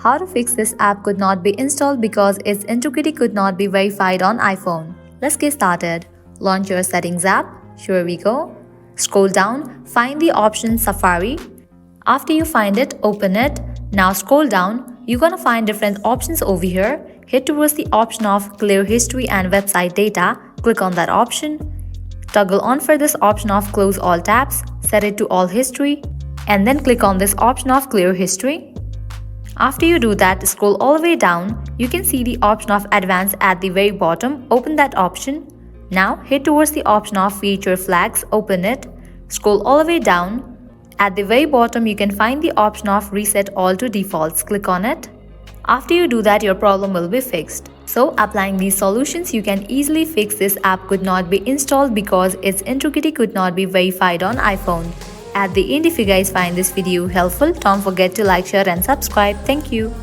how to fix this app could not be installed because its integrity could not be verified on iPhone. Let's get started. Launch your settings app. Here we go. Scroll down, find the option Safari. After you find it, open it. Now scroll down, you're gonna find different options over here. Head towards the option of Clear History and Website Data. Click on that option. Toggle on for this option of Close All Tabs. Set it to All History. And then click on this option of Clear History. After you do that, scroll all the way down. You can see the option of Advanced at the very bottom. Open that option. Now head towards the option of Feature Flags. Open it. Scroll all the way down. At the very bottom, you can find the option of Reset All to Defaults. Click on it. After you do that, your problem will be fixed. So, applying these solutions, you can easily fix this app could not be installed because its integrity could not be verified on iPhone. At the end, if you guys find this video helpful, don't forget to like, share and subscribe. Thank you.